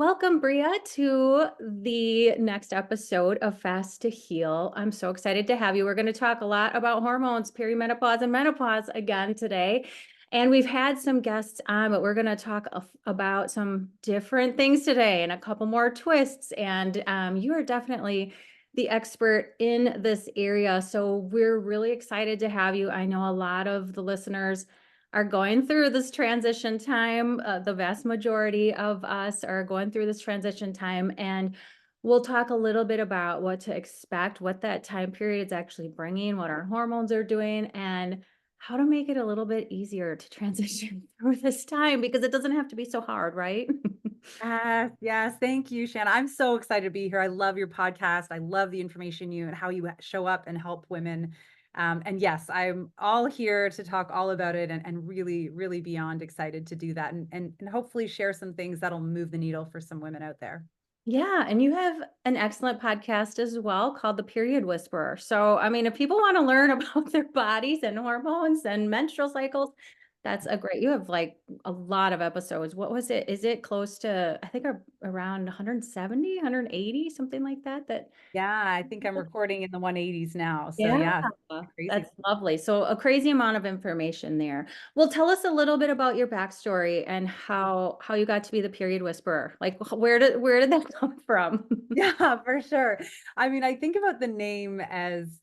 Welcome, Bria, to the next episode of Fast to Heal. I'm so excited to have you. We're going to talk a lot about hormones, perimenopause, and menopause again today. And we've had some guests on, but we're going to talk about some different things today and a couple more twists. And you are definitely the expert in this area. So we're really excited to have you. I know a lot of the listeners are going through this transition time. The vast majority of us are going through this transition time, and we'll talk a little bit about what to expect, what that time period is actually bringing, what our hormones are doing, and how to make it a little bit easier to transition through this time because it doesn't have to be so hard, right? Yes, yes. Thank you, Shanna. I'm so excited to be here. I love your podcast. I love the information you and how you show up and help women. And yes, I'm all here to talk all about it and really, really beyond excited to do that and hopefully share some things that'll move the needle for some women out there. Yeah, and you have an excellent podcast as well called The Period Whisperer. So, I mean, if people want to learn about their bodies and hormones and menstrual cycles, that's a great, you have like a lot of episodes. What was it? Is it close to, I think around 170, 180, something like that? Yeah, I think I'm recording in the 180s now. So Yeah, yeah, crazy. that's lovely. So a crazy amount of information there. Well, tell us a little bit about your backstory and how you got to be the period whisperer. Like where did that come from? Yeah, for sure. I mean, I think about the name as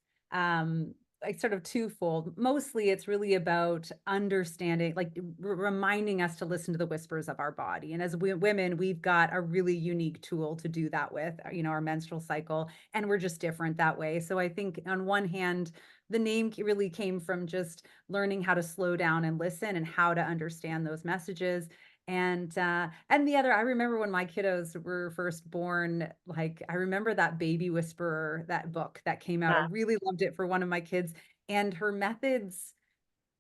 like sort of twofold. Mostly it's really about understanding, like reminding us to listen to the whispers of our body. And as women, we've got a really unique tool to do that with, our menstrual cycle, and we're just different that way. So I think on one hand, the name really came from just learning how to slow down and listen and how to understand those messages. And the other, I remember when my kiddos were first born, like I remember that Baby Whisperer, that book that came out. I really loved it for one of my kids and her methods,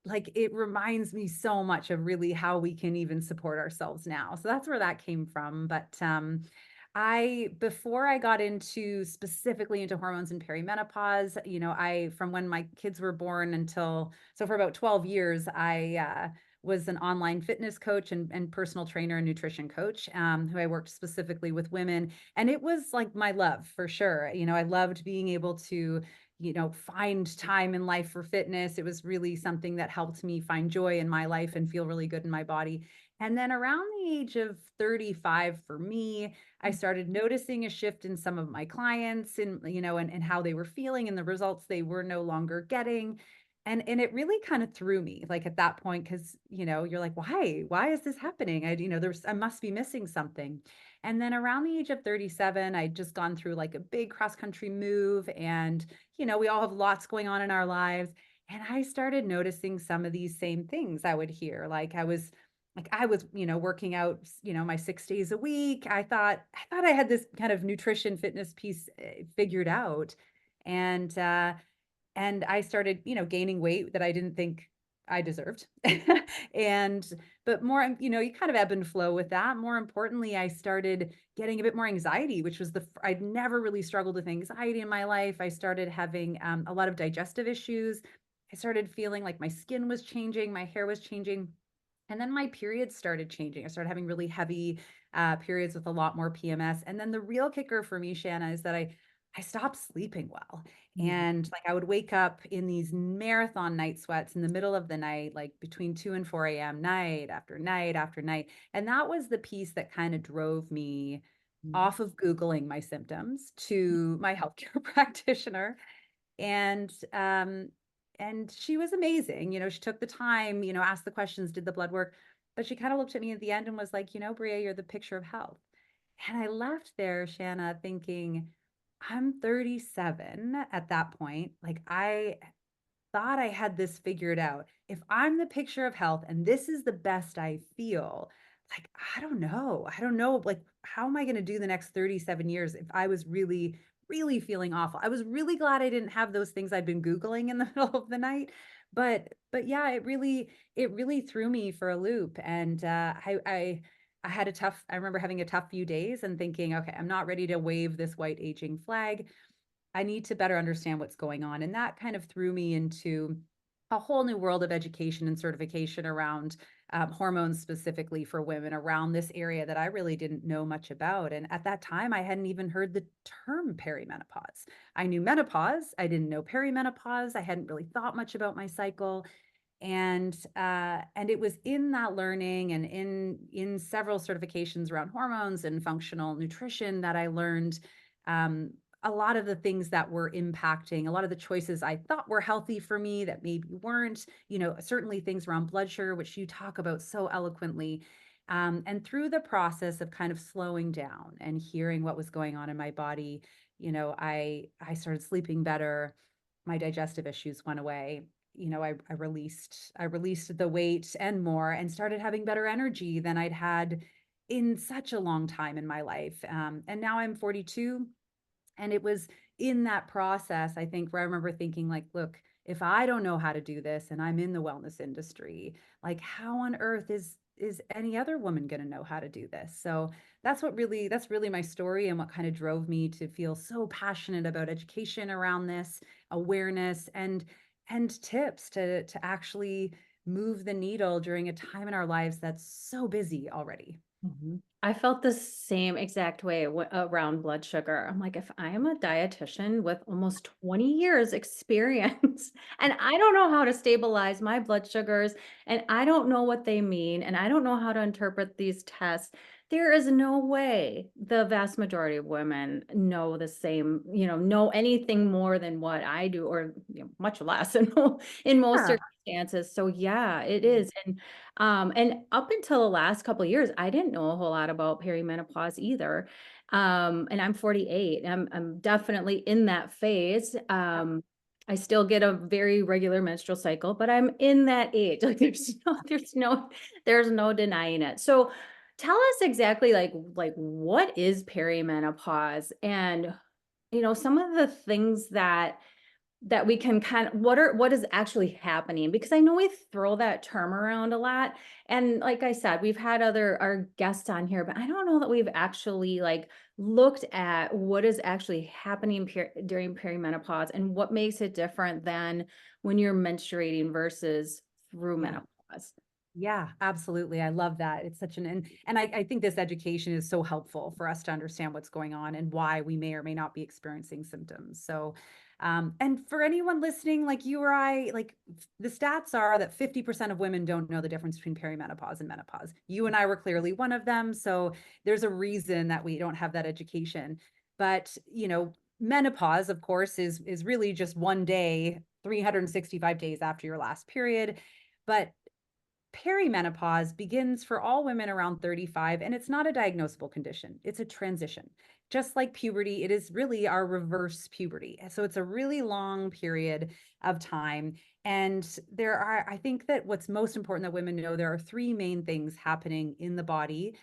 like it reminds me so much of really how we can even support ourselves now. So that's where that came from. But I before I got into specifically into hormones and perimenopause, I from when my kids were born until so for about 12 years, I was an online fitness coach and personal trainer and nutrition coach, who I worked specifically with women. And it was like my love for sure. I loved being able to find time in life for fitness. It was really something that helped me find joy in my life and feel really good in my body. And then around the age of 35 for me, I started noticing a shift in some of my clients and how they were feeling and the results they were no longer getting. And it really kind of threw me like at that point because you're like, why is this happening? I must be missing something. And then around the age of 37, I'd just gone through like a big cross country move and we all have lots going on in our lives. And I started noticing some of these same things I would hear. Like I was working out, my 6 days a week. I thought I had this kind of nutrition fitness piece figured out. And and I started, gaining weight that I didn't think I deserved. And but more, you kind of ebb and flow with that. More importantly, I started getting a bit more anxiety, which was I'd never really struggled with anxiety in my life. I started having a lot of digestive issues. I started feeling like my skin was changing, my hair was changing. And then my periods started changing. I started having really heavy periods with a lot more PMS. And then the real kicker for me, Shanna, is that I stopped sleeping well. Mhm. And like I would wake up in these marathon night sweats in the middle of the night, like between 2 and 4 a.m., night after night after night. And that was the piece that kind of drove me Mhm. off of Googling my symptoms to my healthcare practitioner. And and she was amazing. She took the time, asked the questions, did the blood work, but she kind of looked at me at the end and was like, Bria, you're the picture of health. And I left there, Shanna, thinking, I'm 37 at that point. Like I thought I had this figured out. If I'm the picture of health and this is the best I feel, like I don't know. I don't know. Like, how am I going to do the next 37 years if I was really, really feeling awful? I was really glad I didn't have those things I'd been Googling in the middle of the night. But yeah, it really threw me for a loop. And I had a tough, I remember having a tough few days and thinking, okay, I'm not ready to wave this white aging flag. I need to better understand what's going on. And that kind of threw me into a whole new world of education and certification around hormones specifically for women around this area that I really didn't know much about. And at that time, I hadn't even heard the term perimenopause. I knew menopause. I didn't know perimenopause. I hadn't really thought much about my cycle. And it was in that learning and in several certifications around hormones and functional nutrition that I learned a lot of the things that were impacting a lot of the choices I thought were healthy for me that maybe weren't, certainly things around blood sugar, which you talk about so eloquently. And through the process of kind of slowing down and hearing what was going on in my body, I started sleeping better. My digestive issues went away. I released the weight and more, and started having better energy than I'd had in such a long time in my life. And now I'm 42. And it was in that process, I think, where I remember thinking, like, look, if I don't know how to do this and I'm in the wellness industry, like, how on earth is any other woman going to know how to do this? So that's really my story, and what kind of drove me to feel so passionate about education around this, awareness, and tips to actually move the needle during a time in our lives that's so busy already. Mhm. I felt the same exact way around blood sugar. I'm like, if I am a dietitian with almost 20 years experience and I don't know how to stabilize my blood sugars and I don't know what they mean and I don't know how to interpret these tests, there is no way the vast majority of women know the same, know anything more than what I do, or much less in most Yeah. circumstances. So yeah, it is. And up until the last couple of years, I didn't know a whole lot about perimenopause either. And I'm 48. I'm definitely in that phase. I still get a very regular menstrual cycle, but I'm in that age. Like there's no denying it. So tell us exactly like what is perimenopause, and some of the things that we can what is actually happening, because I know we throw that term around a lot, and like I said, we've had our guests on here, but I don't know that we've actually like looked at what is actually happening during perimenopause and what makes it different than when you're menstruating versus through Yeah. menopause. Yeah, absolutely. I love that. It's such and I think this education is so helpful for us to understand what's going on and why we may or may not be experiencing symptoms. So, and for anyone listening, like you or I, like the stats are that 50% of women don't know the difference between perimenopause and menopause. You and I were clearly one of them. So there's a reason that we don't have that education. But, menopause, of course, is really just one day, 365 days after your last period. But perimenopause begins for all women around 35, and it's not a diagnosable condition. It's a transition. Just like puberty, it is really our reverse puberty. So it's a really long period of time. And I think that what's most important that women know, there are three main things happening in the body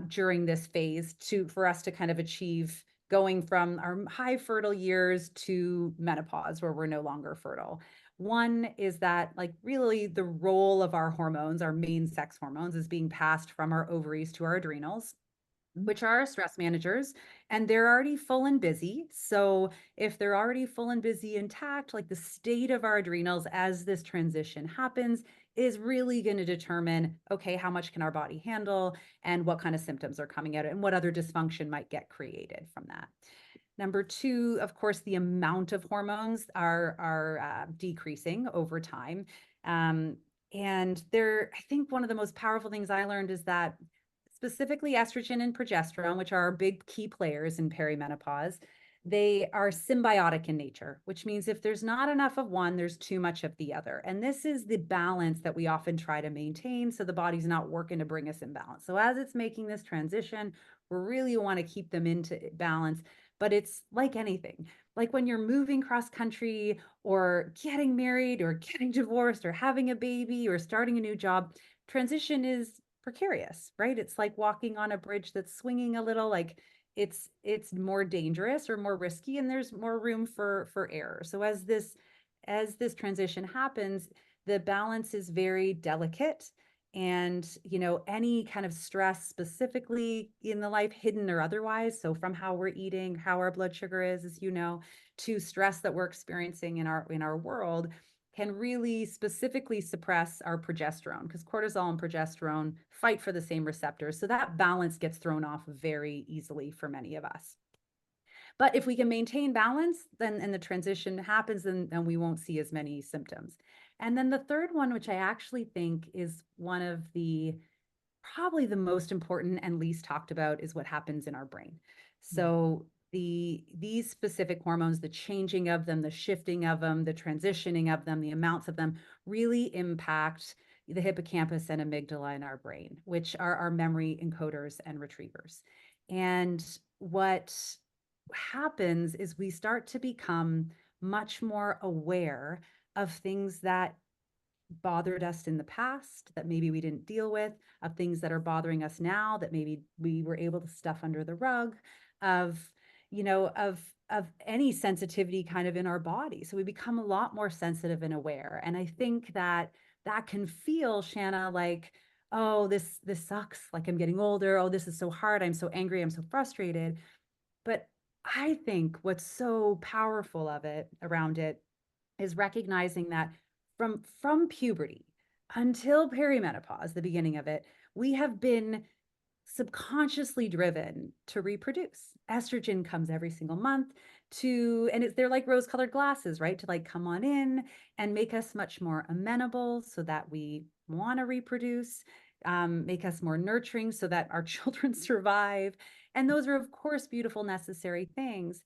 during this phase for us to kind of achieve going from our high fertile years to menopause, where we're no longer fertile. One is that, like, really the role of our hormones, our main sex hormones, is being passed from our ovaries to our adrenals, which are our stress managers, and they're already full and busy. So if they're already full and busy intact, like the state of our adrenals as this transition happens is really going to determine, okay, how much can our body handle and what kind of symptoms are coming out and what other dysfunction might get created from that. Number two, of course, the amount of hormones are decreasing over time. And I think one of the most powerful things I learned is that specifically estrogen and progesterone, which are big key players in perimenopause, they are symbiotic in nature, which means if there's not enough of one, there's too much of the other. And this is the balance that we often try to maintain, so the body's not working to bring us in balance. So as it's making this transition, we really want to keep them into balance. But it's like anything, like when you're moving cross country or getting married or getting divorced or having a baby or starting a new job, transition is precarious, right? It's like walking on a bridge that's swinging a little, like it's more dangerous or more risky, and there's more room for error. So as this transition happens, the balance is very delicate. And any kind of stress, specifically in the life, hidden or otherwise, so from how we're eating, how our blood sugar is, as to stress that we're experiencing in our world, can really specifically suppress our progesterone, because cortisol and progesterone fight for the same receptors. So that balance gets thrown off very easily for many of us. But if we can maintain balance, then and the transition happens, then we won't see as many symptoms. And then the third one, which I actually think is one of the probably the most important and least talked about, is what happens in our brain. So these specific hormones, the changing of them, the shifting of them, the transitioning of them, the amounts of them really impact the hippocampus and amygdala in our brain, which are our memory encoders and retrievers. And what happens is we start to become much more aware of things that bothered us in the past that maybe we didn't deal with, of things that are bothering us now that maybe we were able to stuff under the rug, of of any sensitivity kind of in our body. So we become a lot more sensitive and aware. And I think that that can feel, Shanna, like, oh, this sucks, like I'm getting older, oh, this is so hard, I'm so angry, I'm so frustrated. But I think what's so powerful of it around it is recognizing that from puberty until perimenopause, the beginning of it, we have been subconsciously driven to reproduce. Estrogen comes every single month and they're like rose-colored glasses, right? To like come on in and make us much more amenable so that we want to reproduce, make us more nurturing so that our children survive. And those are, of course, beautiful, necessary things,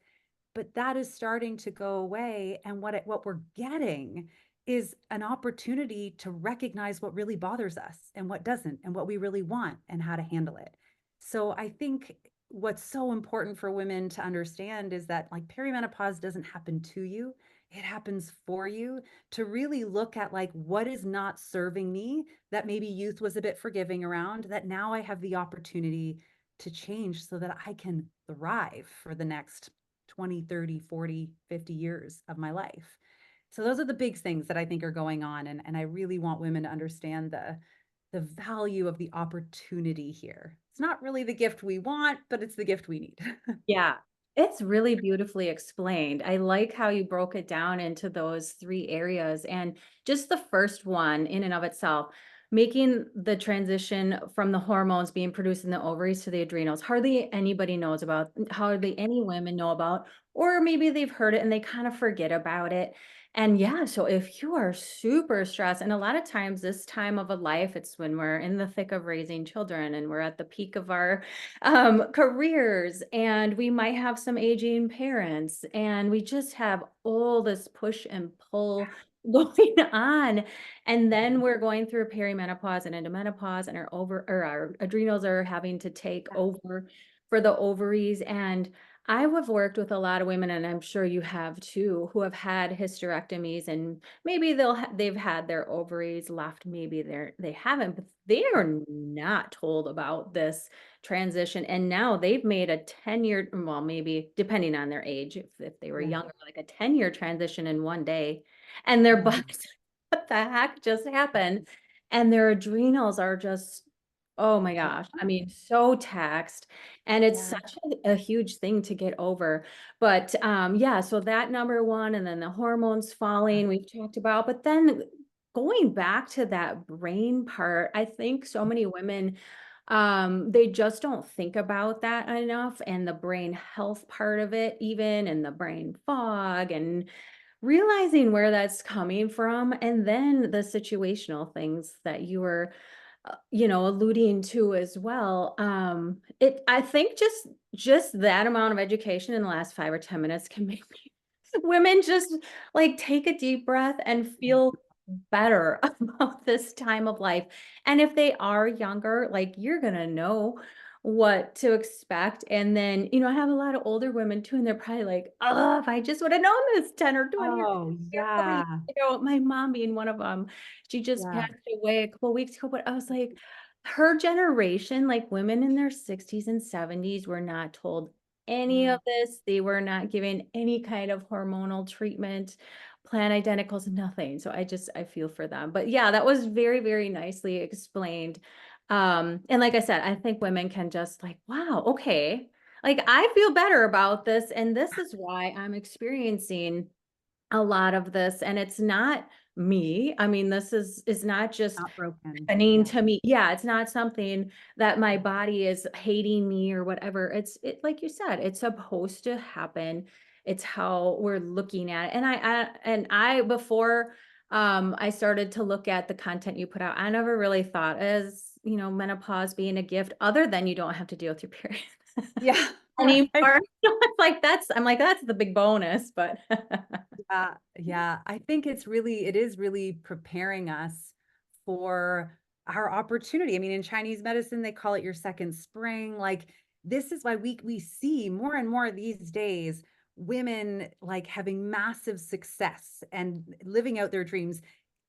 but that is starting to go away. And what we're getting is an opportunity to recognize what really bothers us and what doesn't, and what we really want and how to handle it. So I think what's so important for women to understand is that like perimenopause doesn't happen to you, it happens for you. To really look at like what is not serving me, that maybe youth was a bit forgiving around, that now I have the opportunity to change so that I can thrive for the next 20, 30, 40, 50 years of my life. So those are the big things that I think are going on. And I really want women to understand the value of the opportunity here. It's not really the gift we want, but it's the gift we need. Yeah, it's really beautifully explained. I like how you broke it down into those three areas. And just the first one in and of itself, making the transition from the hormones being produced in the ovaries to the adrenals, hardly anybody knows about, hardly any women know about, or maybe they've heard it and they kind of forget about it. And yeah, so if you are super stressed, and a lot of times this time of a life, it's when we're in the thick of raising children and we're at the peak of our careers, and we might have some aging parents, and we just have all this push and pull going on. And then we're going through perimenopause and into menopause, and our adrenals are having to take over for the ovaries. And I have worked with a lot of women, and I'm sure you have too, who have had hysterectomies, and maybe they've had their ovaries left, maybe they haven't, but they are not told about this transition. And now they've made a 10-year, well, maybe depending on their age, if they were Yeah. younger, like a 10-year transition in one day. And their Yeah. bodies, what the heck just happened? And their adrenals are just, oh my Yeah. gosh, I mean, so taxed. And it's Yeah. such a huge thing to get over. But yeah, so that number one, and then the hormones falling, we've talked about. But then going back to that brain part, I think so many women, they just don't think about that enough, and the brain health part of it even, and the brain fog, and realizing where that's coming from. And then the situational things that you were alluding to as well. I think just that amount of education in the last 5 or 10 minutes can make women just like take a deep breath and feel better about this time of life. And if they are younger, like you're gonna know what to expect. And then, I have a lot of older women too, and they're probably like, oh, if I just would have known this 10 or 20 years Oh, ago, a couple years yeah. ago, my mom being one of them, she just Yeah. passed away a couple weeks ago. But I was like, her generation, like women in their 60s and 70s, were not told any Yeah. of this. They were not given any kind of hormonal treatment, plan identicals, nothing. So I feel for them. But yeah, that was very, very nicely explained. And like I said, I think women can just like, wow, okay. Like I feel better about this. And this is why I'm experiencing a lot of this, and it's not me. I mean, this is not just Not broken. happening Yeah. to me. Yeah, it's not something that my body is hating me or whatever. It like you said, it's supposed to happen. It's how we're looking at it. And I before I started to look at the content you put out, I never really thought as, menopause being a gift other than you don't have to deal with your period Yeah. anymore. Right. It's like I'm like that's the big bonus, but Yeah, yeah. I think it is really preparing us for our opportunity. I mean, in Chinese medicine, they call it your second spring. Like, this is why we see more and more these days women like having massive success and living out their dreams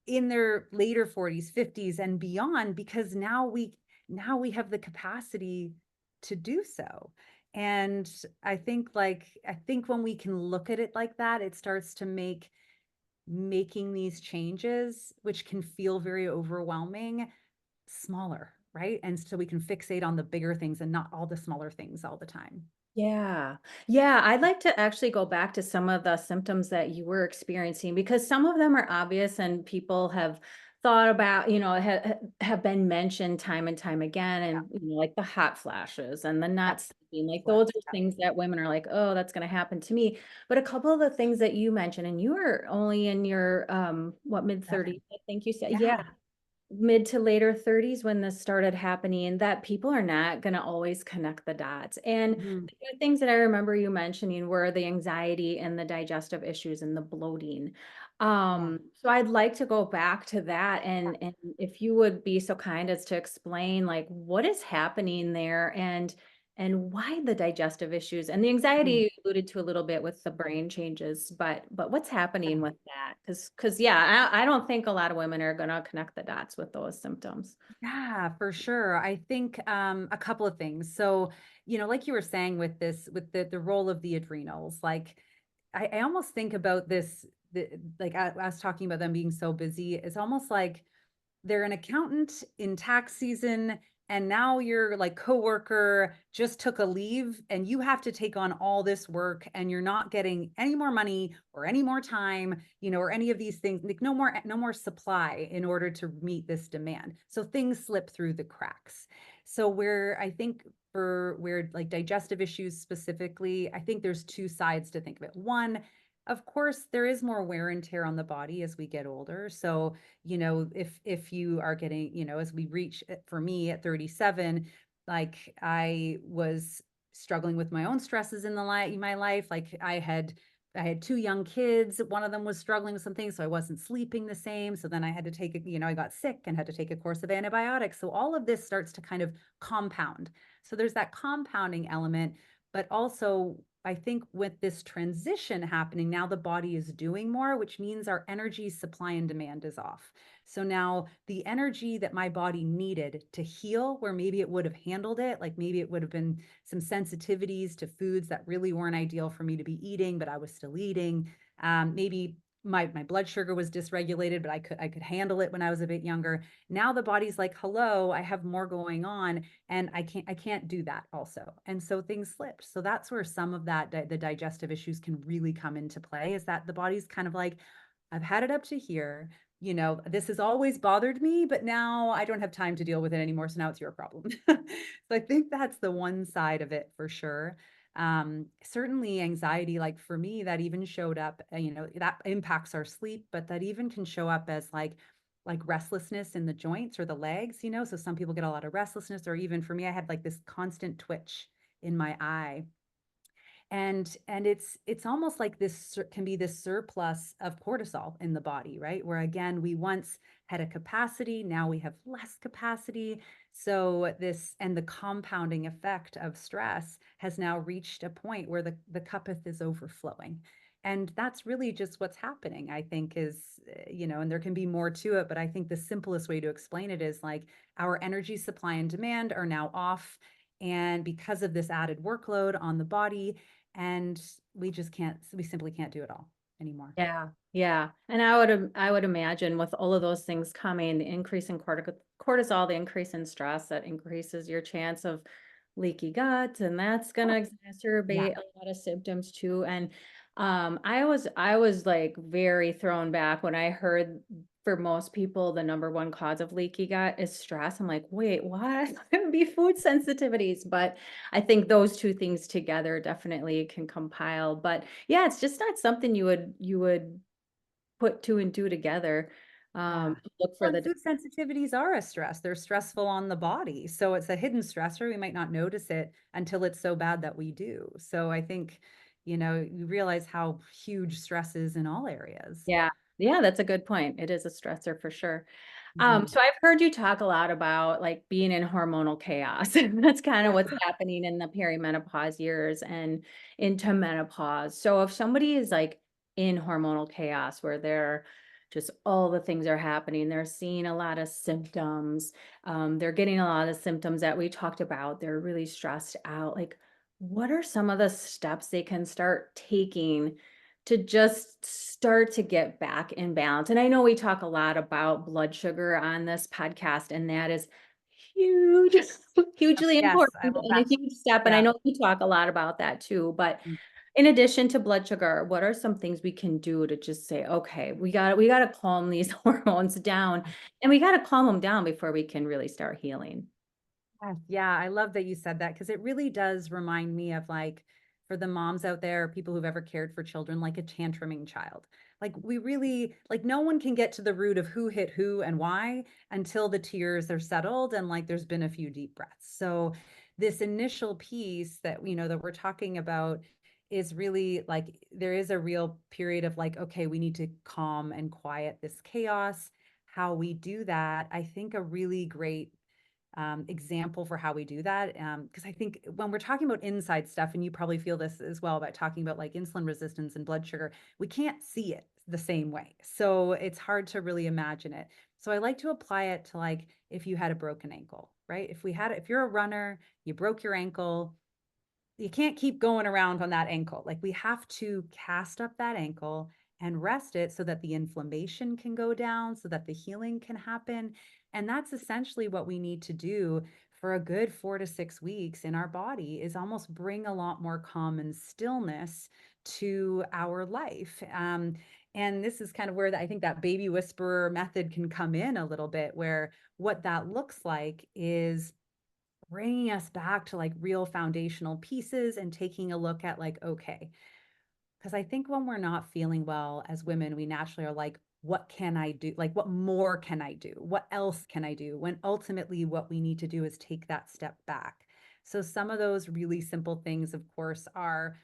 in their later 40s, 50s and beyond, because now we have the capacity to do so. And I think when we can look at it like that, it starts to make making these changes, which can feel very overwhelming, smaller, right? And so we can fixate on the bigger things and not all the smaller things all the time. Yeah. Yeah, I'd like to actually go back to some of the symptoms that you were experiencing because some of them are obvious and people have thought about, have been mentioned time and time again Yeah, and like the hot flashes and the yeah, not sleeping. Like those flex. are things that women are like, "Oh, that's going to happen to me." But a couple of the things that you mentioned and you were only in your what Yeah, mid-30s, I think you said. Yeah, yeah. mid to later 30s when this started happening that people are not going to always connect the dots. And Mhm. the two things that I remember you mentioning were the anxiety and the digestive issues and the bloating. Yeah. So I'd like to go back to that and if you would be so kind as to explain like what is happening there and why the digestive issues and the anxiety Mm. you alluded to a little bit with the brain changes, but what's happening Yeah. with that? Because yeah, I don't think a lot of women are gonna connect the dots with those symptoms. Yeah, for sure. I think a couple of things. So, like you were saying with this, with the role of the adrenals, like I almost think about this, like I was talking about them being so busy. It's almost like they're an accountant in tax season and now your like coworker just took a leave and you have to take on all this work and you're not getting any more money or any more time, or any of these things, like no more supply in order to meet this demand, so things slip through the cracks. So where I think for where like digestive issues specifically, I think there's two sides to think of it. One, of course, there is more wear and tear on the body as we get older. So if you are getting, as we reach, for me at 37, like I was struggling with my own stresses in my life. Like I had two young kids. One of them was struggling with something, so I wasn't sleeping the same. So then I had to I got sick and had to take a course of antibiotics. So all of this starts to kind of compound. So there's that compounding element, but also I think with this transition happening, now the body is doing more, which means our energy supply and demand is off. So now the energy that my body needed to heal, where maybe it would have handled it, like maybe it would have been some sensitivities to foods that really weren't ideal for me to be eating, but I was still eating. Maybe my blood sugar was dysregulated, but I could handle it when I was a bit younger. Now the body's like, hello, I have more going on and I can't do that also, and so things slipped. So that's where some of that the digestive issues can really come into play, is that the body's kind of like, I've had it up to here, this has always bothered me, but now I don't have time to deal with it anymore, so now it's your problem. So I think that's the one side of it for sure. Certainly anxiety, like for me, that even showed up, that impacts our sleep, but that even can show up as like restlessness in the joints or the legs, so some people get a lot of restlessness, or even for me, I had like this constant twitch in my eye. And it's almost like this can be this surplus of cortisol in the body, right? Where again, we once had a capacity, now we have less capacity. So this, and the compounding effect of stress has now reached a point where the cuppeth is overflowing. And that's really just what's happening, I think, is, and there can be more to it, but I think the simplest way to explain it is like our energy supply and demand are now off. And because of this added workload on the body, and we simply can't do it all anymore. Yeah, yeah. And I would imagine with all of those things coming, the increase in cortisol, the increase in stress, that increases your chance of leaky gut, and that's Oh, gonna yeah. exacerbate a lot of symptoms too. And I was like very thrown back when I heard for most people the number one cause of leaky gut is stress. I'm like, wait, what? It would be food sensitivities, but I think those two things together definitely can compile. But yeah, it's just not something you would put two and two together. Yeah. Look for Well, and the food sensitivities are a stress. They're stressful on the body. So it's a hidden stressor. We might not notice it until it's so bad that we do. So I think, you realize how huge stress is in all areas. Yeah. Yeah, that's a good point. It is a stressor for sure. Mhm. So I've heard you talk a lot about like being in hormonal chaos. And that's kind of what's happening in the perimenopause years and into menopause. So if somebody is like in hormonal chaos where they're just all the things are happening, they're seeing a lot of symptoms, they're getting a lot of symptoms that we talked about, they're really stressed out. Like, what are some of the steps they can start taking to just start to get back in balance? And I know we talk a lot about blood sugar on this podcast, and that is huge, hugely Yes, important I love and a that. huge step. And I Yeah. know we talk a lot about that too. But in addition to blood sugar, what are some things we can do to just say, okay, we got to calm these hormones down, and we got to calm them down before we can really start healing. Yes, yeah, I love that you said that because it really does remind me of like for the moms out there, people who've ever cared for children, like a tantruming child. Like we really like no one can get to the root of who hit who and why until the tears are settled and like there's been a few deep breaths. So this initial piece that that we're talking about is really like there is a real period of like, okay, we need to calm and quiet this chaos. How we do that, I think a really great example for how we do that. Because I think when we're talking about inside stuff, and you probably feel this as well about talking about like insulin resistance and blood sugar, we can't see it the same way. So it's hard to really imagine it. So I like to apply it to like if you had a broken ankle, right? If you're a runner, you broke your ankle, you can't keep going around on that ankle. Like we have to cast up that ankle and rest it so that the inflammation can go down, so that the healing can happen. And that's essentially what we need to do for a good 4 to 6 weeks in our body is almost bring a lot more calm and stillness to our life. And this is kind of where I think that baby whisperer method can come in a little bit, where what that looks like is bringing us back to like real foundational pieces and taking a look at like, okay, because I think when we're not feeling well as women, we naturally are like, what can I do? Like, what more can I do? What else can I do? When ultimately, what we need to do is take that step back. So, some of those really simple things, of course, are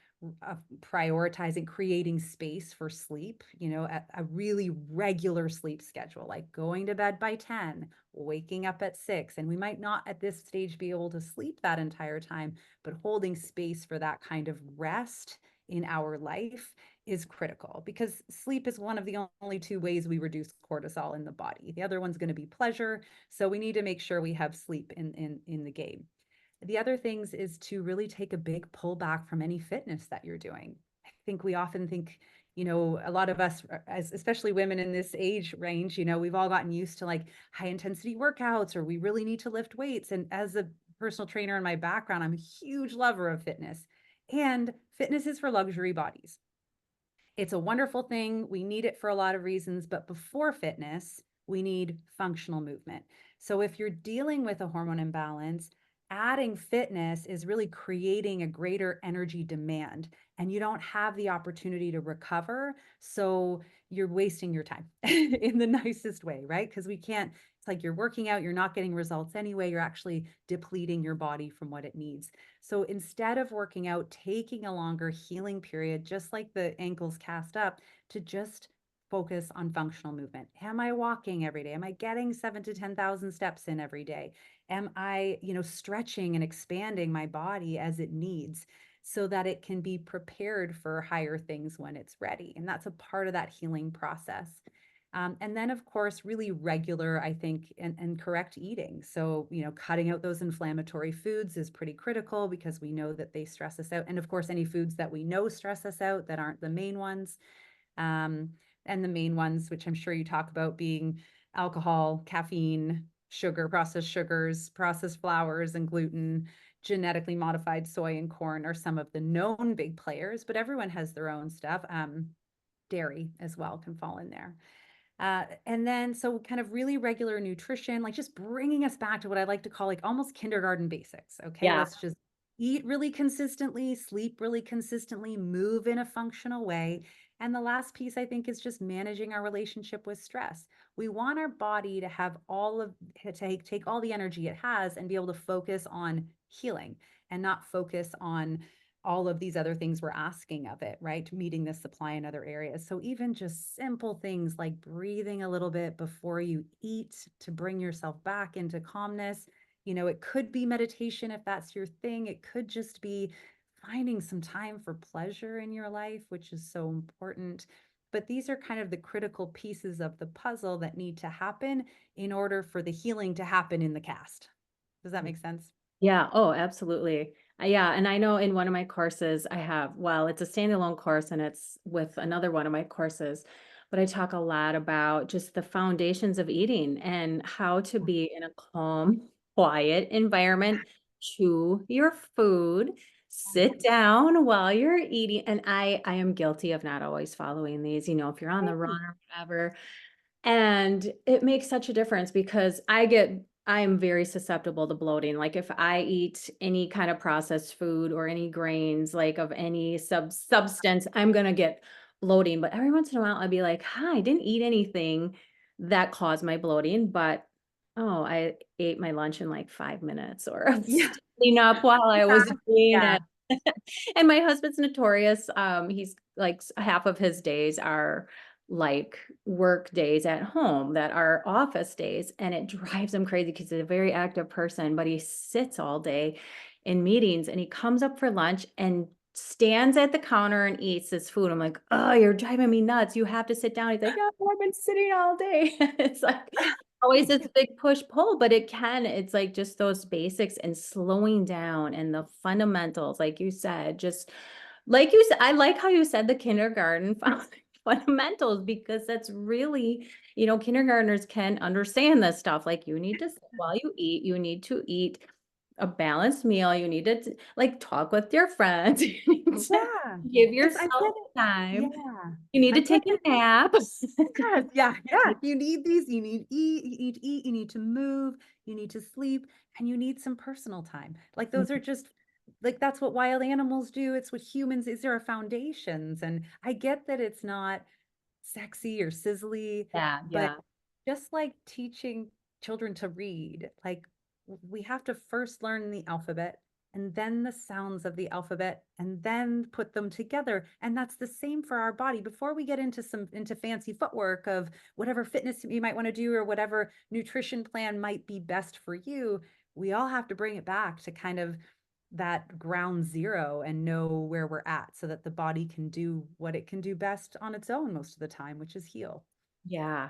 prioritizing creating space for sleep, a really regular sleep schedule, like going to bed by 10, waking up at 6. And we might not at this stage be able to sleep that entire time, but holding space for that kind of rest in our life is critical because sleep is one of the only two ways we reduce cortisol in the body. The other one's going to be pleasure. So we need to make sure we have sleep in the game. The other things is to really take a big pullback from any fitness that you're doing. I think we often think, a lot of us, as especially women in this age range, we've all gotten used to like high intensity workouts or we really need to lift weights. And as a personal trainer in my background, I'm a huge lover of fitness. And fitness is for luxury bodies. It's a wonderful thing. We need it for a lot of reasons, but before fitness, we need functional movement. So if you're dealing with a hormone imbalance, adding fitness is really creating a greater energy demand and you don't have the opportunity to recover. So you're wasting your time in the nicest way, right? Because we can't, it's like you're working out, you're not getting results anyway, you're actually depleting your body from what it needs. So instead of working out, taking a longer healing period, just like the ankles cast up, to just focus on functional movement. Am I walking every day? Am I getting 7 to 10,000 steps in every day? Am I, stretching and expanding my body as it needs so that it can be prepared for higher things when it's ready? And that's a part of that healing process. And then, of course, really regular, I think, and correct eating. So, cutting out those inflammatory foods is pretty critical because we know that they stress us out. And of course, any foods that we know stress us out that aren't the main ones. Um, and the main ones, which I'm sure you talk about, being alcohol, caffeine, sugar, processed sugars, processed flours, and gluten. genetically modified soy and corn are some of the known big players, but everyone has their own stuff. Dairy as well can fall in there. And then, so kind of really regular nutrition, like just bringing us back to what I like to call like almost kindergarten basics. Okay. Yeah. Let's just eat really consistently, sleep really consistently, move in a functional way. And the last piece, I think, is just managing our relationship with stress. We want our body to have all of, to take all the energy it has and be able to focus on healing and not focus on all of these other things we're asking of it, right? Meeting the supply in other areas. So even just simple things like breathing a little bit before you eat to bring yourself back into calmness. It could be meditation if that's your thing. It could just be finding some time for pleasure in your life, which is so important. But these are kind of the critical pieces of the puzzle that need to happen in order for the healing to happen in the cast. Does that make sense? Yeah. Oh, absolutely. Yeah. And I know in one of my courses well, it's a standalone course and it's with another one of my courses, but I talk a lot about just the foundations of eating and how to be in a calm, quiet environment to your food. Sit down while you're eating. And I am guilty of not always following these, if you're on the run or whatever. And it makes such a difference because I am very susceptible to bloating. Like if I eat any kind of processed food or any grains, like of any substance, I'm gonna get bloating. But every once in a while, I'll be like, "Hi, I didn't eat anything that caused my bloating, but oh, I ate my lunch in like 5 minutes, or I was Yeah. cleaning up while I was doing Yeah. it." And my husband's notorious. He's like half of his days are like work days at home that are office days. And it drives him crazy because he's a very active person, but he sits all day in meetings and he comes up for lunch and stands at the counter and eats his food. I'm like, oh, you're driving me nuts. You have to sit down. He's like, yeah, I've been sitting all day. It's like always this big push pull, but it's like just those basics and slowing down and the fundamentals, like you said, just like you said, I like how you said the kindergarten fundamentals, because that's really, kindergartners can understand this stuff. Like you need to sit while you eat, you need to eat a balanced meal, you need to like talk with your friends, you need to Yeah. give I get yourself it. time, Yeah. you need I to get take a nap. yes. Yeah. Yeah. You need these. You need to eat, you need to move, you need to sleep, and you need some personal time. Like those are just like that's what wild animals do. It's what humans, these are our foundations. And I get that it's not sexy or sizzly, Yeah, but yeah. just like teaching children to read, like we have to first learn the alphabet and then the sounds of the alphabet and then put them together. And that's the same for our body. Before we get into fancy footwork of whatever fitness you might want to do or whatever nutrition plan might be best for you, we all have to bring it back to kind of that ground zero and know where we're at so that the body can do what it can do best on its own most of the time, which is heal. Yeah.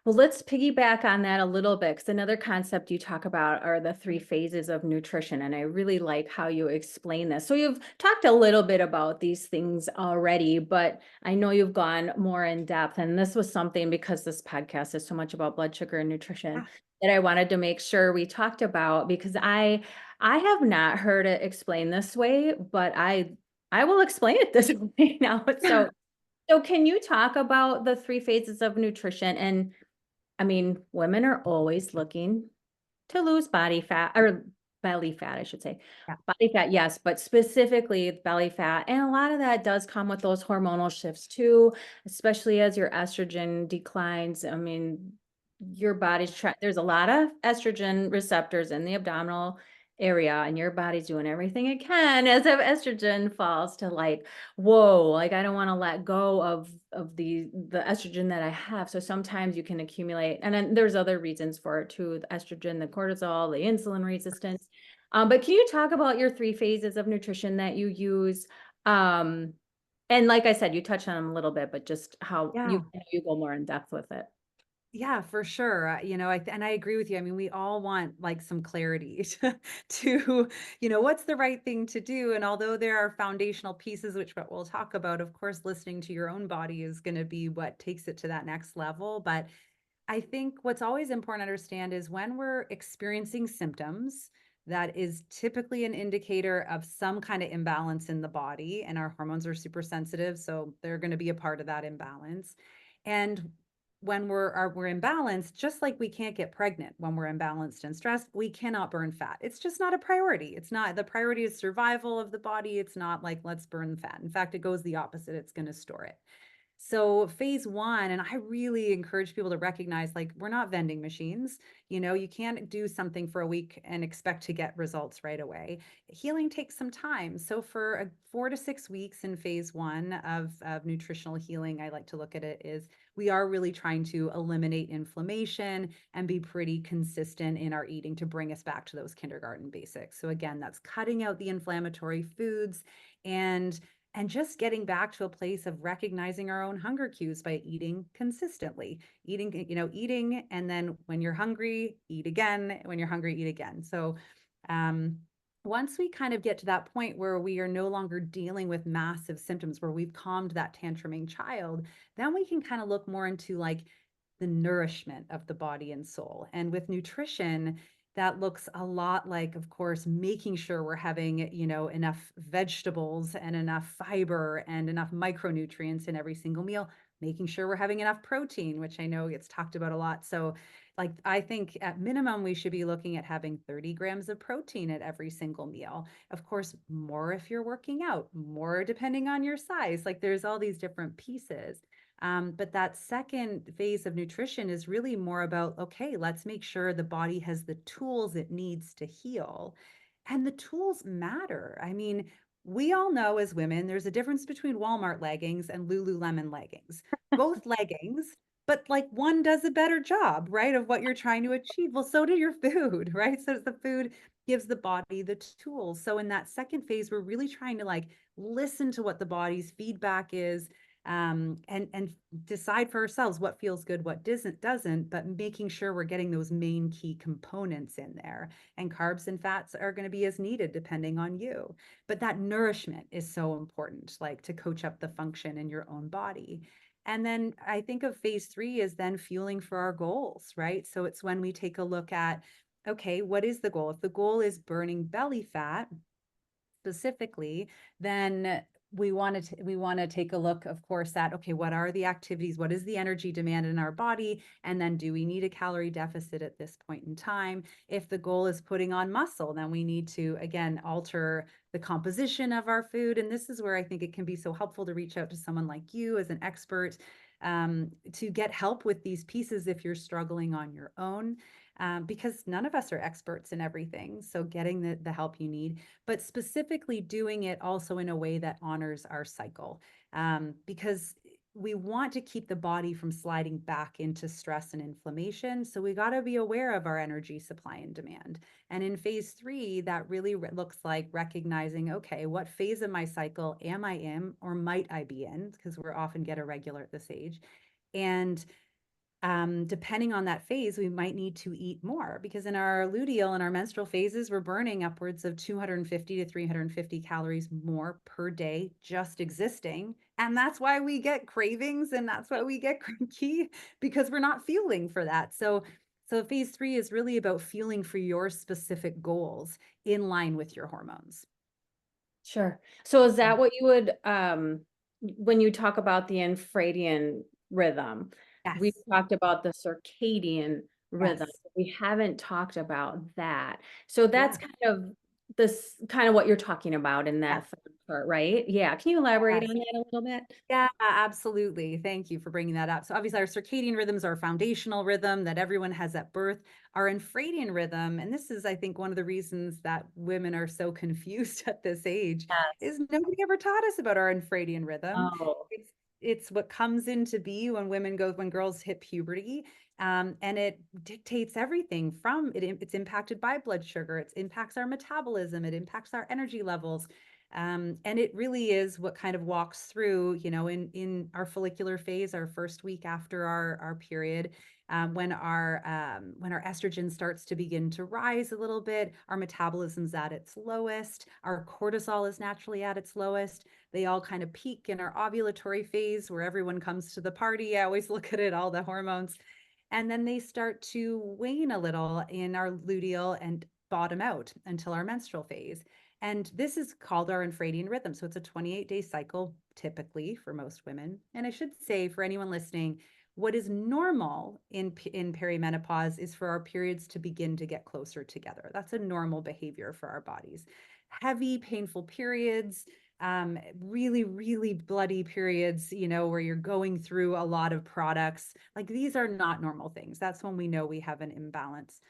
Well, let's piggyback on that a little bit, because another concept you talk about are the three phases of nutrition. And I really like how you explain this. So you've talked a little bit about these things already, but I know you've gone more in depth. And this was something, because this podcast is so much about blood sugar and nutrition, Yeah. that I wanted to make sure we talked about, because I have not heard it explained this way, but I will explain it this way now. So can you talk about the three phases of nutrition? And I mean, women are always looking to lose body fat, or belly fat, I should say. Yeah. Body fat, yes, but specifically belly fat. And a lot of that does come with those hormonal shifts too, especially as your estrogen declines. I mean, your body's there's a lot of estrogen receptors in the abdominal area, and your body's doing everything it can as if estrogen falls to like, whoa, like I don't want to let go of the estrogen that I have. So sometimes you can accumulate, and then there's other reasons for it too: the estrogen, the cortisol, the insulin resistance. But can you talk about your three phases of nutrition that you use? Um, and like I said, you touched on them a little bit, but just how Yeah. you go more in depth with it. Yeah, for sure. And I agree with you. I mean, we all want like some clarity to, what's the right thing to do. And although there are foundational pieces, which what we'll talk about, of course, listening to your own body is going to be what takes it to that next level. But I think what's always important to understand is when we're experiencing symptoms that is typically an indicator of some kind of imbalance in the body. And our hormones are super sensitive, so they're going to be a part of that imbalance. And when we're imbalanced, just like we can't get pregnant when we're imbalanced and stressed, we cannot burn fat. It's just not a priority. It's not, the priority is survival of the body. It's not like, let's burn fat. In fact, it goes the opposite. It's going to store it. So phase one, and I really encourage people to recognize, like, we're not vending machines. You can't do something for a week and expect to get results right away. Healing takes some time. So for 4 to 6 weeks in phase one of nutritional healing, I like to look at it is we are really trying to eliminate inflammation and be pretty consistent in our eating to bring us back to those kindergarten basics. So again, that's cutting out the inflammatory foods and just getting back to a place of recognizing our own hunger cues by eating consistently, eating, and then when you're hungry, eat again. When you're hungry, eat again. So um, once we kind of get to that point where we are no longer dealing with massive symptoms, where we've calmed that tantruming child, then we can kind of look more into like the nourishment of the body and soul. And with nutrition, that looks a lot like, of course, making sure we're having, enough vegetables and enough fiber and enough micronutrients in every single meal, making sure we're having enough protein, which I know gets talked about a lot. So, like, I think at minimum, we should be looking at having 30 grams of protein at every single meal. Of course, more if you're working out, more depending on your size. Like, there's all these different pieces. But that second phase of nutrition is really more about, okay, let's make sure the body has the tools it needs to heal. And the tools matter. I mean, we all know as women, there's a difference between Walmart leggings and Lululemon leggings. Both leggings, but like one does a better job, right, of what you're trying to achieve. Well, so did your food, right? So the food gives the body the tools. So in that second phase, we're really trying to like listen to what the body's feedback is, and decide for ourselves what feels good, what doesn't, but making sure we're getting those main key components in there. And carbs and fats are going to be as needed depending on you. But that nourishment is so important, like to coach up the function in your own body. And then I think of phase three is then fueling for our goals, right? So it's when we take a look at, okay, what is the goal? If the goal is burning belly fat, specifically, then we want to take a look, of course, at, okay, what are the activities? What is the energy demand in our body? And then do we need a calorie deficit at this point in time? If the goal is putting on muscle, then we need to, again, alter the composition of our food. And this is where I think it can be so helpful to reach out to someone like you as an expert, to get help with these pieces if you're struggling on your own, because none of us are experts in everything. So getting the help you need, but specifically doing it also in a way that honors our cycle, because we want to keep the body from sliding back into stress and inflammation. So we got to be aware of our energy supply and demand. And in phase three, that really looks like recognizing, okay, what phase of my cycle am I in or might I be in? Because we're often get irregular at this age. And depending on that phase, we might need to eat more, because in our luteal and our menstrual phases, we're burning upwards of 250 to 350 calories more per day just existing. And that's why we get cravings and that's why we get cranky, because we're not fueling for that. So phase three is really about fueling for your specific goals in line with your hormones. Sure. So is that what you would, when you talk about the infradian rhythm, we Yes. talked about the circadian rhythm. Yes. We haven't talked about that. So that's Yeah. kind of what you're talking about in Yes. that third part, right? Yeah. Can you elaborate on that a little bit? Yeah, absolutely. Thank you for bringing that up. So obviously our circadian rhythms are a foundational rhythm that everyone has at birth. Our infradian rhythm, and this is, I think, one of the reasons that women are so confused at this age, Yes. is nobody ever taught us about our infradian rhythm. Oh, It's what comes into be when girls hit puberty. And it dictates everything from it. It's impacted by blood sugar. It impacts our metabolism. It impacts our energy levels. And it really is what kind of walks through, in our follicular phase, our first week after our period, when our estrogen starts to begin to rise a little bit, our metabolism's at its lowest, our cortisol is naturally at its lowest. They all kind of peak in our ovulatory phase where everyone comes to the party. I always look at it, all the hormones. And then they start to wane a little in our luteal and bottom out until our menstrual phase. And this is called our infradian rhythm. So it's a 28-day cycle typically for most women. And I should say for anyone listening, what is normal in perimenopause is for our periods to begin to get closer together. That's a normal behavior for our bodies. Heavy, painful periods, really, really bloody periods, where you're going through a lot of products. Like these are not normal things. That's when we know we have an imbalance.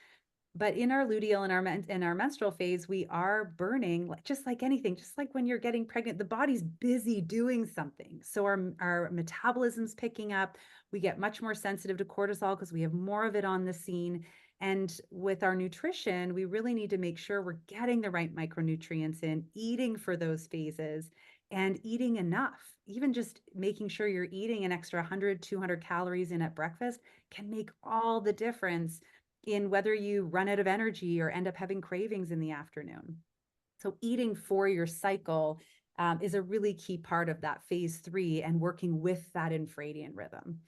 But in our luteal and our menstrual phase, we are burning just like anything, just like when you're getting pregnant, the body's busy doing something. So our metabolism's picking up. We get much more sensitive to cortisol because we have more of it on the scene. And with our nutrition, we really need to make sure we're getting the right micronutrients in, eating for those phases and eating enough. Even just making sure you're eating an extra 100, 200 calories in at breakfast can make all the difference in whether you run out of energy or end up having cravings in the afternoon. So eating for your cycle is a really key part of that phase 3 and working with that infradian rhythm.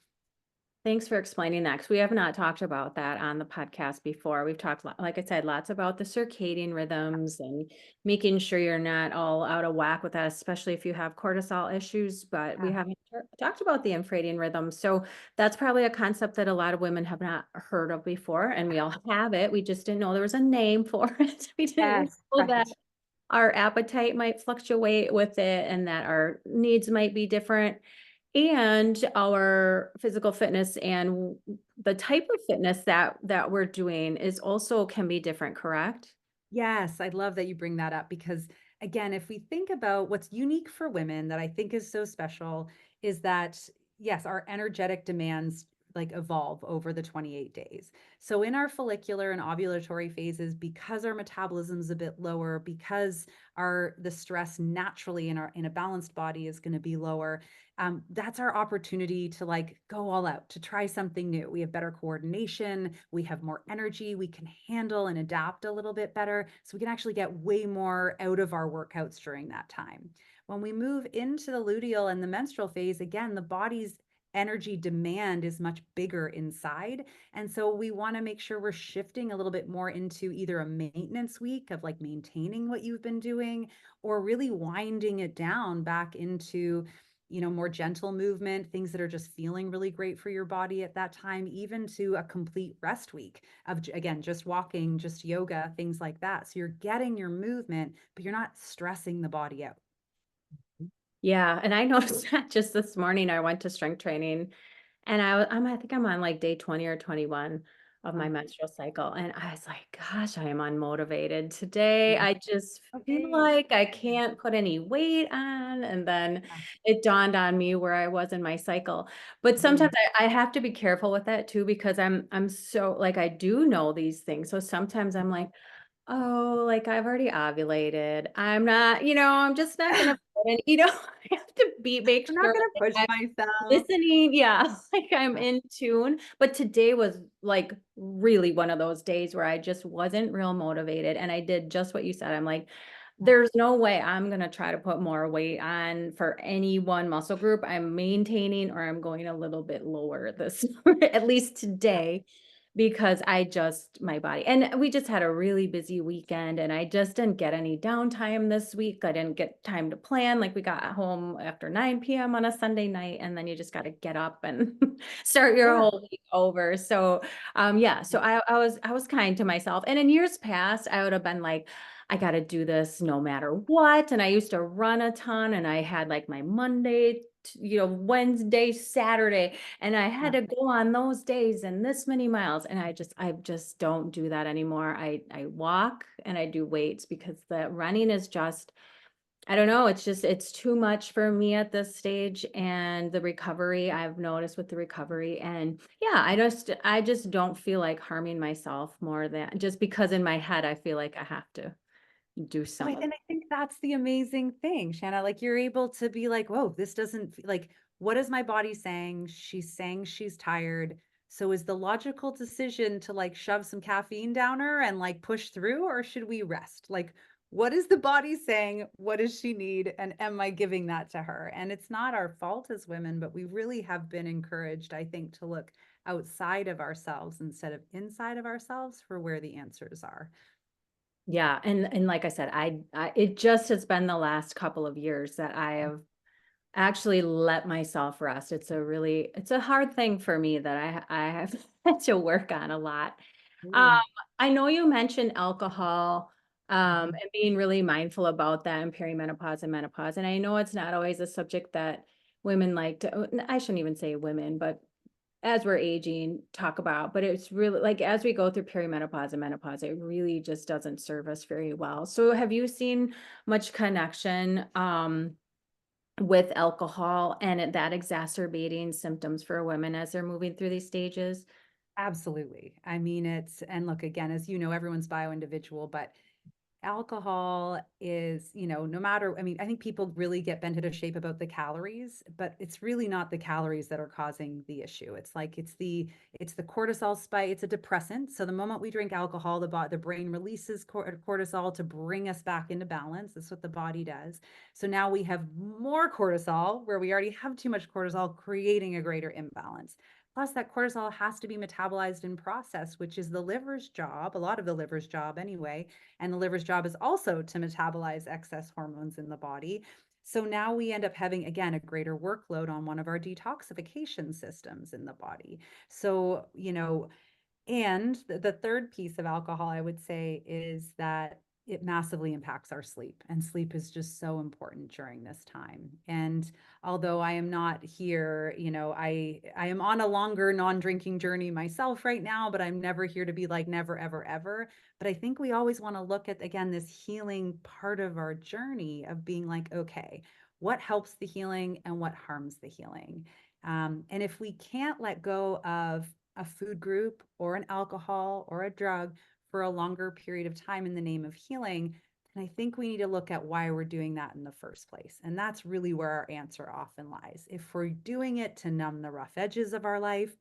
Thanks for explaining that because we have not talked about that on the podcast before. We've talked, like I said, lots about the circadian rhythms and making sure you're not all out of whack with that, especially if you have cortisol issues. But we Yeah. haven't talked about the infradian rhythm. So that's probably a concept that a lot of women have not heard of before. And we all have it. We just didn't know there was a name for it. We didn't Yes, know that right. our appetite might fluctuate with it and that our needs might be different and our physical fitness and the type of fitness that we're doing is also can be different, correct? Yes, I love that you bring that up because, again, if we think about what's unique for women that I think is so special, is that, yes, our energetic demands like evolve over the 28 days. So, in our follicular and ovulatory phases, because our metabolism's a bit lower, because the stress naturally in a balanced body is going to be lower, that's our opportunity to like go all out, to try something new. We have better coordination, we have more energy, we can handle and adapt a little bit better. So we can actually get way more out of our workouts during that time. When we move into the luteal and the menstrual phase, again, the body's energy demand is much bigger inside. And so we want to make sure we're shifting a little bit more into either a maintenance week of like maintaining what you've been doing or really winding it down back into more gentle movement, things that are just feeling really great for your body at that time, even to a complete rest week of, again, just walking, just yoga, things like that. So you're getting your movement, but you're not stressing the body out. Yeah, and I noticed that just this morning I went to strength training and I think I'm on like day 20 or 21 of my Wow. menstrual cycle. And I was like, gosh, I am unmotivated today. Yeah. I just feel Okay. like I can't put any weight on. And then it dawned on me where I was in my cycle. But Mhm. sometimes I have to be careful with that too, because I'm so like I do know these things. So sometimes I'm like, oh, like I've already ovulated. I'm not, I'm just not gonna put I have to make I'm not sure going to that push I'm myself. listening, yeah, like I'm Yeah. in tune. But today was like really one of those days where I just wasn't real motivated. And I did just what you said. I'm like, there's no way I'm gonna try to put more weight on for any one muscle group. I'm maintaining or I'm going a little bit lower this at least today because my body, and we just had a really busy weekend and I just didn't get any downtime this week. I didn't get time to plan. Like we got home after 9 p.m. on a Sunday night and then you just got to get up and start your Sure. whole week over. So, yeah, so I was kind to myself. And in years past, I would have been like, I got to do this no matter what. And I used to run a ton and I had like my Monday, Wednesday, Saturday, and I had Yeah. to go on those days and this many miles. And I just don't do that anymore. I walk and I do weights because the running is just, I don't know, it's too much for me at this stage. And the recovery, I've noticed with the recovery. And yeah, I just don't feel like harming myself more than just because in my head, I feel like I have to do No, some of and I think that's the amazing thing, Shanna. Like you're able to be like, whoa, this doesn't like, what is my body saying? She's saying she's tired. So is the logical decision to like shove some caffeine down her and like push through, or should we rest? Like, what is the body saying? What does she need? And am I giving that to her? And it's not our fault as women, but we really have been encouraged, I think, to look outside of ourselves instead of inside of ourselves for where the answers are. Yeah, and like I said, I it just has been the last couple of years that I have actually let myself rest. It's a hard thing for me that I have had to work on a lot. Um, Absolutely. I know you mentioned alcohol, Mhm. and being really mindful about that in perimenopause and menopause. And I know it's not always a subject that women like to, I shouldn't even say women, but as we're aging, talk about, but it's really like as we go through perimenopause and menopause, it really just doesn't serve us very well. So have you seen much connection with alcohol and that exacerbating symptoms for women as they're moving through these stages? Absolutely. I mean, and look, again, as you know, everyone's bio-individual, but alcohol is, no matter, I mean, I think people really get bent out of shape about the calories, but it's really not the calories that are causing the issue. It's like it's the cortisol spike, it's a depressant. So the moment we drink alcohol, the brain releases cortisol to bring us back into balance. That's what the body does. So now we have more cortisol where we already have too much cortisol, creating a greater imbalance. Plus, that cortisol has to be metabolized and processed, which is the liver's job, a lot of the liver's job anyway. And the liver's job is also to metabolize excess hormones in the body. So now we end up having, again, a greater workload on one of our detoxification systems in the body. So, and the third piece of alcohol, I would say, is that it massively impacts our sleep. And sleep is just so important during this time. And although I am not here, I am on a longer non-drinking journey myself right now, but I'm never here to be like never, ever, ever. But I think we always want to look at, again, this healing part of our journey of being like, okay, what helps the healing and what harms the healing? And if we can't let go of a food group or an alcohol or a drug for a longer period of time in the name of healing, then I think we need to look at why we're doing that in the first place. And that's really where our answer often lies. If we're doing it to numb the rough edges of our life,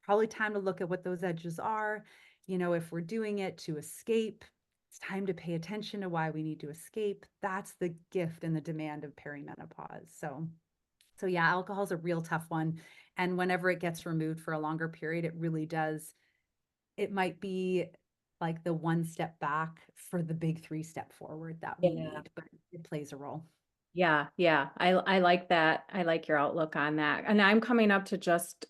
probably time to look at what those edges are. If we're doing it to escape, it's time to pay attention to why we need to escape. That's the gift and the demand of perimenopause. So yeah, alcohol is a real tough one. And whenever it gets removed for a longer period, it really does. It might be like the one step back for the big three step forward that we Yeah. need, but it plays a role. Yeah, yeah. I like that. I like your outlook on that. And I'm coming up to just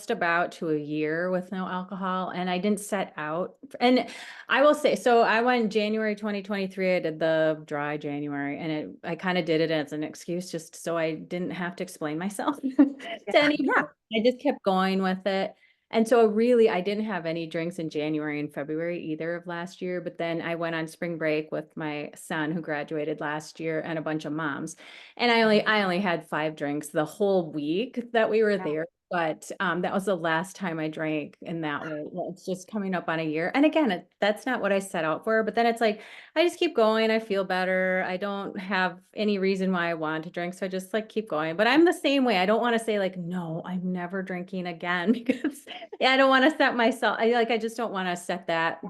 about to a year with no alcohol, and I didn't set out. And I will say, so I went January 2023, I did the dry January, and I kind of did it as an excuse just so I didn't have to explain myself to Yeah, anybody. yeah. I just kept going with it. And so really, I didn't have any drinks in January and February either of last year. But then I went on spring break with my son who graduated last year and a bunch of moms. And I only had 5 drinks the whole week that we were Yeah. there. But that was the last time I drank in that way. Well, it's just coming up on a year. And again, that's not what I set out for. But then it's like, I just keep going. I feel better. I don't have any reason why I want to drink. So I just like keep going. But I'm the same way. I don't want to say like, no, I'm never drinking again because yeah, I don't want to set myself, I just don't want to set that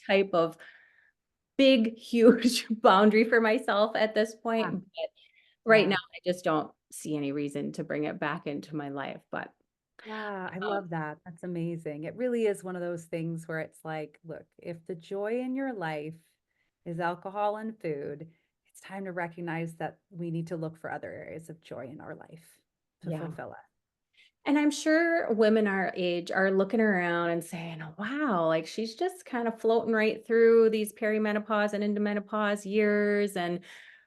type of big, huge boundary for myself at this point. Yeah. But right now, Yeah. I just don't see any reason to bring it back into my life. But Yeah, I um, love that. That's amazing. It really is one of those things where it's like, look, if the joy in your life is alcohol and food, it's time to recognize that we need to look for other areas of joy in our life to yeah. fulfill it. And I'm sure women our age are looking around and saying, wow, like she's just kind of floating right through these perimenopause and into menopause years.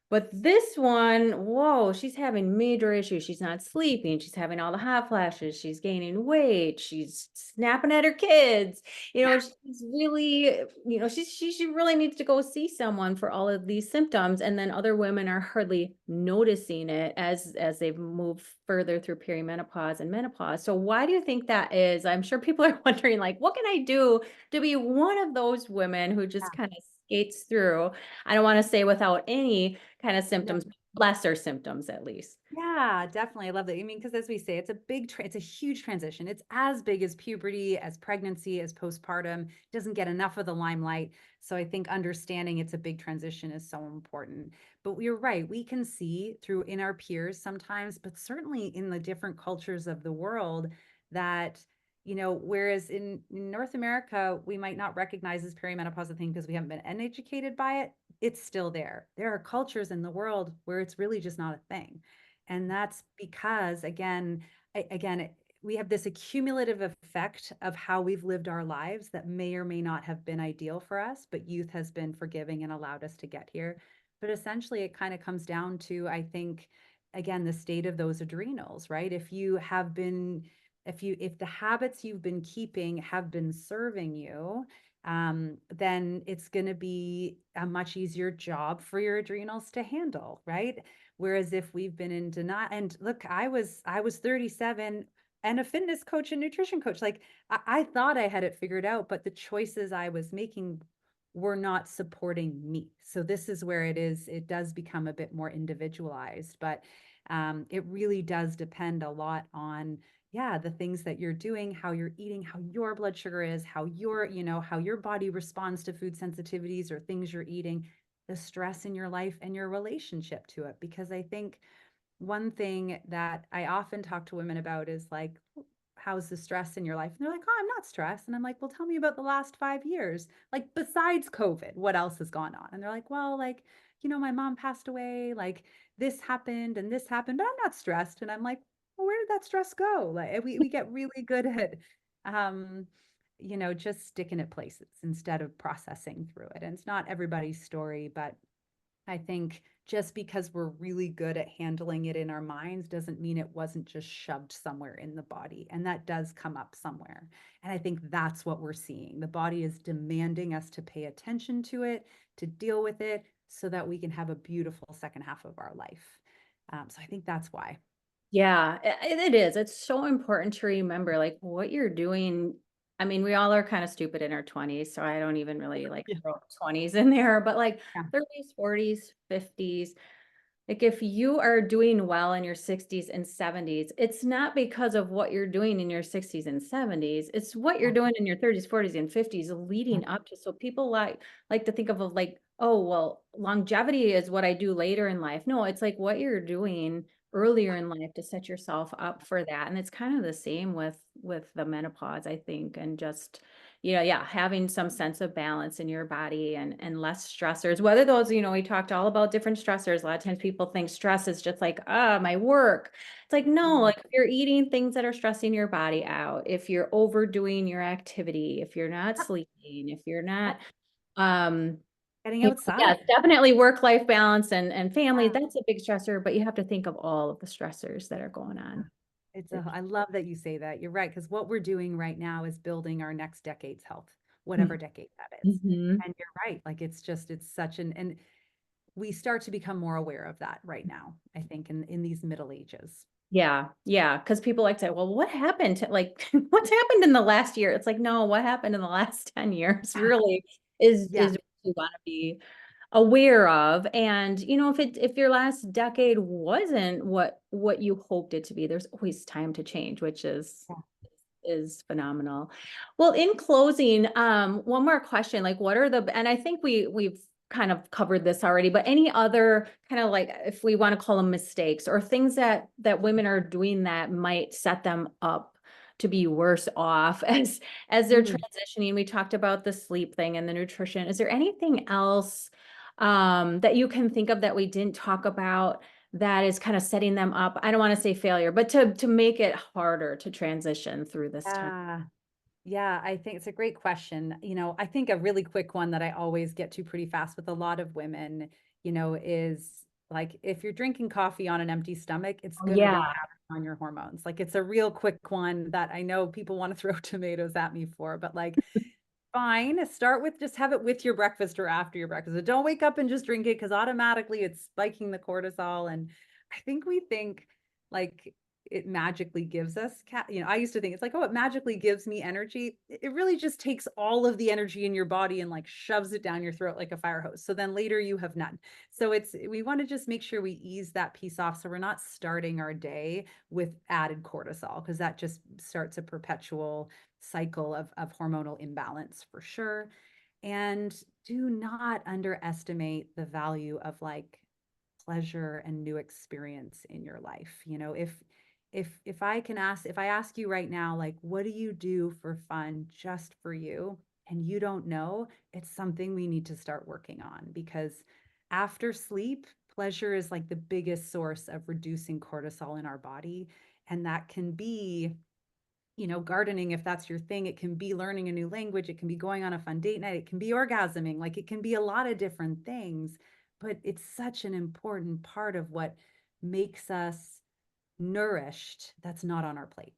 But this one, whoa, she's having major issues. She's not sleeping. She's having all the hot flashes. She's gaining weight. She's snapping at her kids. She's really, she really needs to go see someone for all of these symptoms. And then other women are hardly noticing it as they've moved further through perimenopause and menopause. So why do you think that is? I'm sure people are wondering, like, what can I do to be one of those women who just kind of skates through? I don't want to say without any kind of Yeah. symptoms, lesser symptoms at least. Yeah, definitely. I love that. I mean, because as we say, it's a huge transition. It's as big as puberty, as pregnancy, as postpartum. It doesn't get enough of the limelight. So I think understanding it's a big transition is so important. But you're right. We can see through in our peers sometimes, but certainly in the different cultures of the world that whereas in North America, we might not recognize this perimenopause a thing because we haven't been educated by it. It's still there. There are cultures in the world where it's really just not a thing. And that's because, we have this accumulative effect of how we've lived our lives that may or may not have been ideal for us, but youth has been forgiving and allowed us to get here. But essentially, it kind of comes down to, I think, again, the state of those adrenals, right? If the habits you've been keeping have been serving you, then it's going to be a much easier job for your adrenals to handle, right? Whereas if we've been in denial, and look, I was 37 and a fitness coach and nutrition coach. Like I thought I had it figured out, but the choices I was making were not supporting me. So this is where it does become a bit more individualized, but it really does depend a lot on, yeah, the things that you're doing, how you're eating, how your blood sugar is, how your body responds to food sensitivities or things you're eating, the stress in your life and your relationship to it. Because I think one thing that I often talk to women about is like, how's the stress in your life? And they're like, oh, I'm not stressed. And I'm like, well, tell me about the last 5 years. Like, besides COVID, what else has gone on? And they're like, well, like, my mom passed away, like this happened and this happened, but I'm not stressed. And I'm like, well, where did that stress go? Like, we get really good at, um, just sticking at places instead of processing through it. And it's not everybody's story, but I think just because we're really good at handling it in our minds doesn't mean it wasn't just shoved somewhere in the body. And that does come up somewhere. And I think that's what we're seeing. The body is demanding us to pay attention to it, to deal with it, so that we can have a beautiful second half of our life. So I think that's why. Yeah, it is. It's so important to remember like what you're doing. I mean, we all are kind of stupid in our 20s, so I don't even really like Yeah. throw 20s in there, but like Yeah. 30s, 40s, 50s. Like if you are doing well in your 60s and 70s, it's not because of what you're doing in your 60s and 70s. It's what you're Yeah. doing in your 30s, 40s, and 50s Yeah. leading up to. So people like to think of like, oh, well, longevity is what I do later in life. No, it's like what you're doing earlier in life to set yourself up for that. And it's kind of the same with the menopause, I think, and just yeah, having some sense of balance in your body and less stressors, whether those, we talked all about different stressors. A lot of times people think stress is just like, my work. It's like, no, Mhm. like if you're eating things that are stressing your body out, if you're overdoing your activity, if you're not Yep. sleeping, if you're not, Yep. um, Getting outside. yes, definitely work-life balance and family, Yeah. that's a big stressor, but you have to think of all of the stressors that are going Yeah. on. I love that you say that. You're right, because what we're doing right now is building our next decade's health, whatever decade that is. Mm-hmm. And you're right. Like it's such and we start to become more aware of that right now, I think, in these middle ages. Yeah, yeah, because people like to say, "Well, what happened to like what's happened in the last year?" It's like, no, what happened in the last 10 years really Yeah. is what you want to be aware of. And if your last decade wasn't what you hoped it to be, there's always time to change, which Yeah. is phenomenal. Well, in closing, one more question, like what are and I think we've kind of covered this already, but any other kind of like, if we want to call them mistakes or things that women are doing that might set them up to be worse off as they're Mm. transitioning. We talked about the sleep thing and the nutrition. Is there anything else that you can think of that we didn't talk about that is kind of setting them up? I don't want to say failure, but to make it harder to transition through this time. Yeah. Yeah, I think it's a great question. I think a really quick one that I always get to pretty fast with a lot of women, is like if you're drinking coffee on an empty stomach, it's Oh, going to yeah. wreak havoc on your hormones. Like it's a real quick one that I know people want to throw tomatoes at me for, but like fine, start with just have it with your breakfast or after your breakfast. But don't wake up and just drink it because automatically it's spiking the cortisol. And I think we think like it magically gives us I used to think it's like, oh, it magically gives me energy. It really just takes all of the energy in your body and like shoves it down your throat like a fire hose. So then later you have none. So we want to just make sure we ease that piece off so we're not starting our day with added cortisol, because that just starts a perpetual cycle of hormonal imbalance for sure. And do not underestimate the value of like pleasure and new experience in your life. If if I ask you right now, like, what do you do for fun just for you? And you don't know, it's something we need to start working on because after sleep, pleasure is like the biggest source of reducing cortisol in our body. And that can be, gardening, if that's your thing. It can be learning a new language. It can be going on a fun date night. It can be orgasming. Like it can be a lot of different things, but it's such an important part of what makes us nourished that's not on our plate.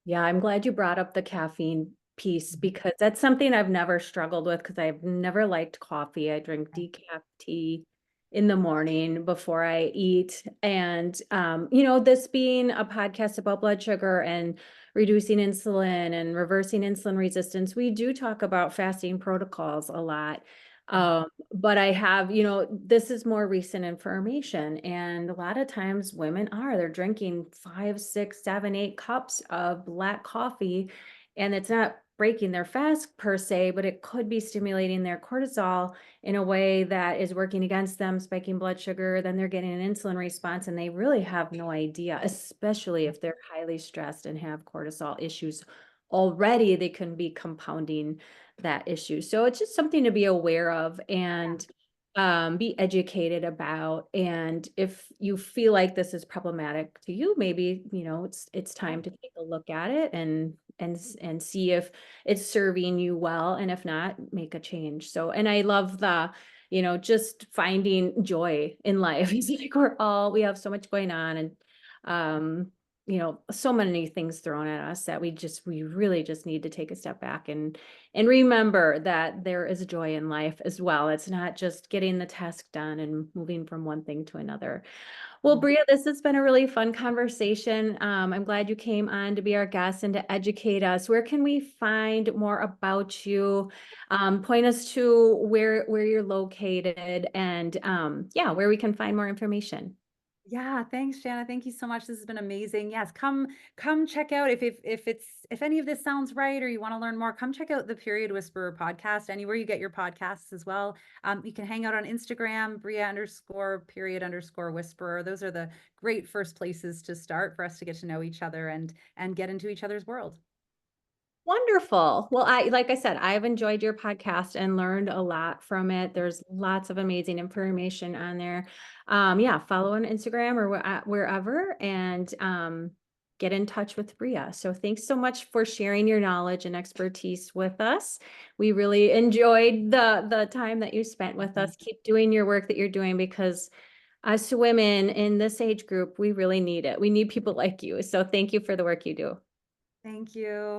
Yeah, I'm glad you brought up the caffeine piece Mhm. because that's something I've never struggled with because I've never liked coffee. I drink decaf tea in the morning before I eat. And this being a podcast about blood sugar and reducing insulin and reversing insulin resistance, we do talk about fasting protocols a lot. But I have, this is more recent information, and a lot of times they're drinking 5, 6, 7, 8 cups of black coffee, and it's not breaking their fast per se, but it could be stimulating their cortisol in a way that is working against them, spiking blood sugar. Then they're getting an insulin response, and they really have no idea, especially if they're highly stressed and have cortisol issues already. They can be compounding that issue. So it's just something to be aware of and be educated about. And if you feel like this is problematic to you, maybe, it's Yeah. time to take a look at it and see if it's serving you well. And if not, make a change. So, and I love just finding joy in life. It's like we have so much going on and, so many things thrown at us that we really just need to take a step back and remember that there is joy in life as well. It's not just getting the task done and moving from one thing to another. Well, Bria, this has been a really fun conversation. I'm glad you came on to be our guest and to educate us. Where can we find more about you? Point us to where you're located and yeah, where we can find more information. Yeah, thanks, Jana. Thank you so much. This has been amazing. Yes, come check out if any of this sounds right or you want to learn more, come check out the Period Whisperer podcast, anywhere you get your podcasts as well. You can hang out on Instagram, Bria_period_whisperer. Those are the great first places to start for us to get to know each other and get into each other's world. Wonderful. Well, like I said, I've enjoyed your podcast and learned a lot from it. There's lots of amazing information on there. Yeah, follow on Instagram or wherever and get in touch with Bria. So thanks so much for sharing your knowledge and expertise with us. We really enjoyed the time that you spent with Mhm. us. Keep doing your work that you're doing because us women in this age group, we really need it. We need people like you. So thank you for the work you do. Thank you.